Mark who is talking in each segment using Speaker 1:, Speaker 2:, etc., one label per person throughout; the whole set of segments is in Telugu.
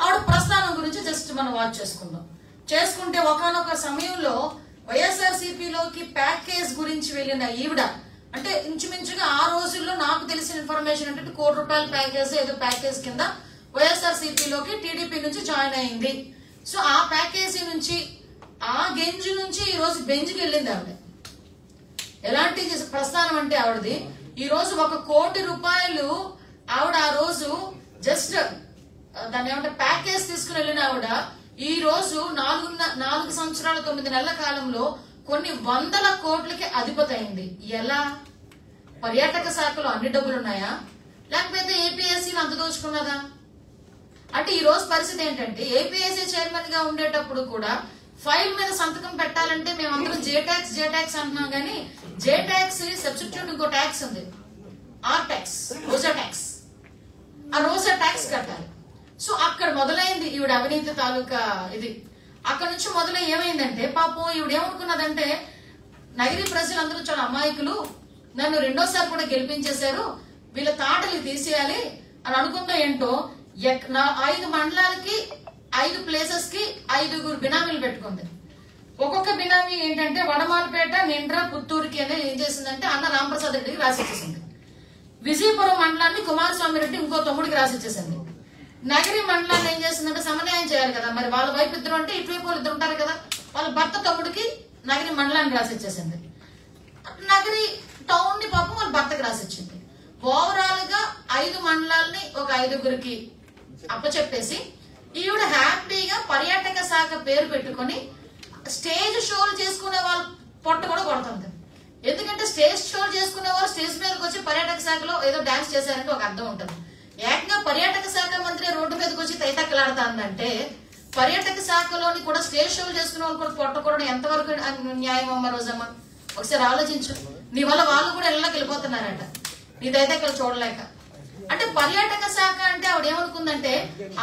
Speaker 1: ఆవిడ ప్రస్థానం గురించి జస్ట్ మనం వాచ్ చేసుకుంటే ఒకానొక సమయంలో వైఎస్ఆర్సీపీలోకి ప్యాకేజ్ గురించి వెళ్ళిన ఈవిడ అంటే ఇంచుమించుగా ఆ రోజుల్లో నాకు తెలిసిన ఇన్ఫర్మేషన్ అంటే ₹1 కోటి ప్యాకేజ్ ఏదో ప్యాకేజ్ కింద వైఎస్ఆర్సీపీలోకి టీడీపీ నుంచి జాయిన్ అయింది. సో ఆ ప్యాకేజీ నుంచి ఆ గెంజు నుంచి ఈ రోజు బెంజ్కి వెళ్ళింది ఆవిడ. ఎలాంటి ప్రస్థానం అంటే ఆవిడది ఈ రోజు ₹1 కోటి ఆవిడ ఆ రోజు జస్ట్ దాన్ని ఏమంటే ప్యాకేజ్ తీసుకుని వెళ్ళిన ఆవిడ ఈ రోజు 4 సంవత్సరాల 9 నెలల కాలంలో కొన్ని వందల కోట్లకి అధిపతి అయింది. ఎలా? పర్యాటక శాఖలో అన్ని డబ్బులు ఉన్నాయా, లేకపోతే ఏపీఎస్సీలు అంత దోచుకున్నదా? అంటే ఈ రోజు పరిస్థితి ఏంటంటే ఏపీఎస్సీ చైర్మన్ గా ఉండేటప్పుడు కూడా ఫైల్ మీద సంతకం పెట్టాలంటే మేమందరం జేటాక్స్ అంటున్నాం కానీ జేటాక్స్ సబ్స్టిట్యూట్ ఇంకో ట్యాక్స్ ఉంది, ఆర్ ట్యాక్స్, రోజా ట్యాక్స్. ఆ రోజా ట్యాక్స్ కట్టాలి. సో అక్కడ మొదలైంది ఈవిడ అవినీతి తాలూకా ఇది. అక్కడ నుంచి మొదలై ఏమైందంటే పాపం ఈవిడ ఏమనుకున్నదంటే నగరి ప్రజలందరూ చాలా అమాయకులు, నన్ను రెండోసారి కూడా గెలిపించేశారు, వీళ్ళ తాటలు తీసేయాలి అని అనుకున్న ఏంటో 5 మండలాలకి 5 ప్లేసెస్ కి 5 బినామీలు పెట్టుకుంది. ఒక్కొక్క బినామీ ఏంటంటే వడమాలపేట, నిండ్ర, పుత్తూరుకి అనేది ఏం చేసిందంటే అన్న రామప్రసాద్ రెడ్డికి రాసిచ్చేసింది. విజయపురం మండలాన్ని కుమారస్వామి రెడ్డి ఇంకో తమ్ముడికి రాసిచ్చేసింది. నగరి మండలాన్ని ఏం చేసిందంటే సమన్వయం చేయాలి కదా, మరి వాళ్ళ వైపు ఇద్దరు అంటే ఇటువైపు వాళ్ళు ఇద్దరు ఉంటారు కదా, వాళ్ళ భర్త తమ్ముడికి నగరి మండలాన్ని రాసిచ్చేసింది. నగరి టౌన్ ని పాపం వాళ్ళ భర్తకి రాసిచ్చింది. ఓవరాల్ గా 5 మండలాల్ని ఒక 5గురికి అప్పచెప్పేసి ఈవిడ హ్యాపీగా పర్యాటక శాఖ పేరు పెట్టుకుని స్టేజ్ షోలు చేసుకునే వాళ్ళ పొట్ట కూడా కొడుతుంది. ఎందుకంటే స్టేజ్ షోలు చేసుకునే వాళ్ళు స్టేజ్ మీదకి వచ్చి పర్యాటక శాఖలో ఏదో డాన్స్ చేశారంటే ఒక అర్థం ఉంటుంది. ఏకంగా పర్యాటక శాఖ మంత్రి రోడ్డు మీదకి వచ్చి తైతక్కలాడుతుందంటే పర్యాటక శాఖలోని కూడా స్టేజ్ షోలు చేసుకునే వాళ్ళు కూడా పొట్ట కూడా ఎంతవరకు న్యాయం అమ్మ రోజమ్మ? ఒకసారి ఆలోచించు. నీ వల్ల వాళ్ళు కూడా ఇళ్ళకి వెళ్ళిపోతున్నారట నీ తైతక్కలు చూడలేక. అంటే పర్యాటక శాఖ అంటే ఆవిడ ఏమనుకుందంటే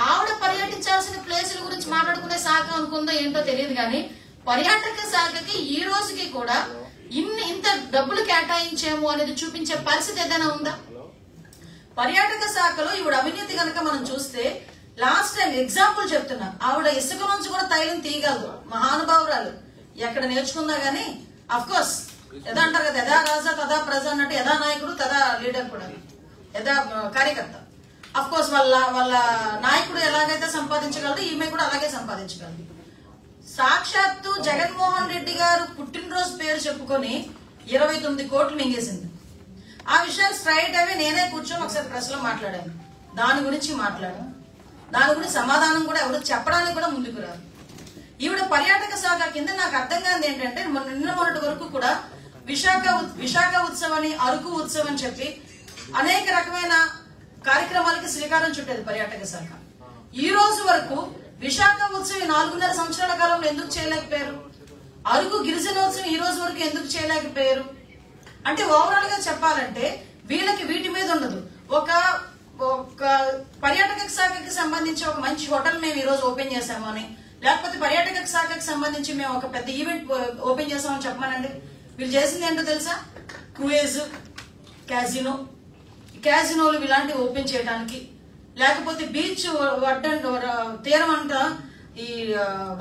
Speaker 1: ఆవిడ పర్యటించాల్సిన ప్లేసుల గురించి మాట్లాడుకునే శాఖ అనుకుందో ఏంటో తెలియదు కానీ పర్యాటక శాఖకి ఈ రోజుకి కూడా ఇంత డబ్బులు కేటాయించేమో అనేది చూపించే పరిస్థితి ఏదైనా ఉందా? పర్యాటక శాఖలో ఈవిడ అవినీతి కనుక మనం చూస్తే లాస్ట్ టైం ఎగ్జాంపుల్ చెప్తున్నా, ఆవిడ ఇసుక నుంచి కూడా తైలం తీయగలదు, మహానుభావురాలు. ఎక్కడ నేర్చుకుందా గానీ అఫ్ కోర్స్ యథా అంటారు కదా, యథా రాజా తదా ప్రజ అన్నట్టు యథా నాయకుడు తదా లీడర్ కూడా, యథా కార్యకర్త. అఫ్ కోర్స్ వాళ్ళ నాయకుడు ఎలాగైతే సంపాదించగలరు ఈమె కూడా అలాగే సంపాదించగలదు. సాక్షాత్తు జగన్మోహన్ రెడ్డి గారు పుట్టినరోజు పేరు చెప్పుకొని 29 కోట్లు మింగేసింది. ఆ విషయాలు స్ట్రైట్ అవే నేనే కూర్చొని ఒకసారి ప్రెస్ లో మాట్లాడాను. దాని గురించి దాని గురించి సమాధానం కూడా ఎవరు చెప్పడానికి కూడా ముందుకు రారు. ఈవిడ పర్యాటక శాఖ కింద నాకు అర్థం కాదు ఏంటంటే నిన్న మొన్నటి వరకు కూడా విశాఖ ఉత్సవం అని, అరకు ఉత్సవం అని చెప్పి అనేక రకమైన కార్యక్రమాలకి శ్రీకారం చుట్టేది పర్యాటక శాఖ. ఈ రోజు వరకు విశాఖ ఉత్సవం 4.5 సంవత్సరాల కాలంలో ఎందుకు చేయలేకపోయారు? అరకు గిరిజనోత్సవం ఈ రోజు వరకు ఎందుకు చేయలేకపోయారు? అంటే ఓవరాల్ గా చెప్పాలంటే వీళ్ళకి వీటి మీద ఉండదు. ఒక పర్యాటక శాఖకి సంబంధించి ఒక మంచి హోటల్ మేము ఈ రోజు ఓపెన్ చేసాము అని, లేకపోతే పర్యాటక శాఖకి సంబంధించి మేము ఒక పెద్ద ఈవెంట్ ఓపెన్ చేసామని చెప్పమానండి. వీళ్ళు చేసింది ఏంటో తెలుసా? క్రూయిజ్, క్యాజినోలు ఇలాంటివి ఓపెన్ చేయడానికి, లేకపోతే బీచ్ తీరం అంతా ఈ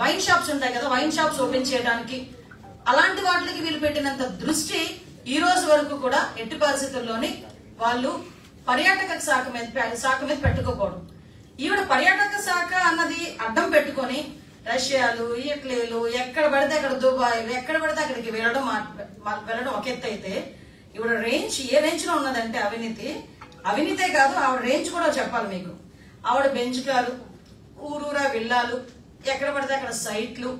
Speaker 1: వైన్ షాప్స్ ఉంటాయి కదా, వైన్ షాప్స్ ఓపెన్ చేయడానికి, అలాంటి వాటికి వీళ్ళు పెట్టినంత దృష్టి ఈ రోజు వరకు కూడా ఎట్టి పరిస్థితుల్లోని వాళ్ళు పర్యాటక శాఖ మీద పెట్టుకోకూడదు. ఈవిడ పర్యాటక శాఖ అన్నది అడ్డం పెట్టుకొని రష్యాలు, ఇటలీలు, ఎక్కడ పడితే అక్కడ దుబాయ్లు, ఎక్కడ పడితే అక్కడికి వెళ్ళడం ఒక ఎత్తు అయితే ఈవిడ రేంజ్ ఏ రేంజ్ లో ఉన్నదంటే అవినీతే కాదు, ఆవిడ రేంజ్ కూడా చెప్పాలి మీకు. ఆవిడ బెంజ్కాలు, ఊరూరా విల్లాలు, ఎక్కడ పడితే అక్కడ సైట్లు,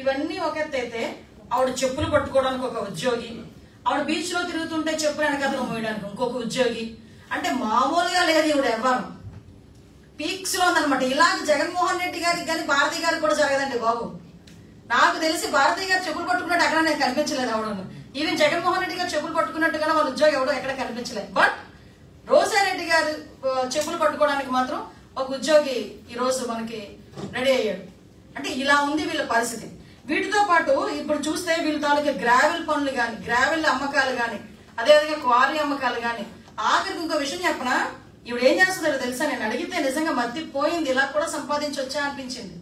Speaker 1: ఇవన్నీ ఒక ఎత్తు అయితే ఆవిడ చెప్పులు పట్టుకోవడానికి ఒక ఉద్యోగి, ఆవిడ బీచ్ లో తిరుగుతుంటే చెప్పులు వెనకతలు మోయడానికి ఇంకొక ఉద్యోగి. అంటే మామూలుగా లేదు ఈవిడ ఎవ్వరం పీక్స్ లో ఉందనమాట. ఇలాగ జగన్మోహన్ రెడ్డి గారికి కానీ భారతి గారికి కూడా జరగదండి బాబు. నాకు తెలిసి భారతి గారు చెప్పులు పట్టుకున్నట్టు ఎక్కడ నేను కనిపించలేదు ఆవిడను. ఈవెన్ జగన్మోహన్ రెడ్డి గారు చెప్పులు పట్టుకున్నట్టుగా వాళ్ళ ఉద్యోగం ఎవడో ఎక్కడ కనిపించలేదు. బట్ రోజారెడ్డి గారు చెప్పులు పట్టుకోవడానికి మాత్రం ఒక ఉద్యోగి ఈ రోజు మనకి రెడీ అయ్యాడు. అంటే ఇలా ఉంది వీళ్ళ పరిస్థితి. వీటితో పాటు ఇప్పుడు చూస్తే వీళ్ళ తాలూకా గ్రావెల్ పనులు గాని, గ్రావెల్ అమ్మకాలు గాని, అదేవిధంగా క్వారీ అమ్మకాలు గాని, ఆఖరికి ఇంకో విషయం చెప్పనా, ఈవిడ ఏం చేస్తుందో తెలుసా, నేను అడిగితే నిజంగా మత్తి పోయింది, ఇలా కూడా సంపాదించొచ్చా అనిపించింది.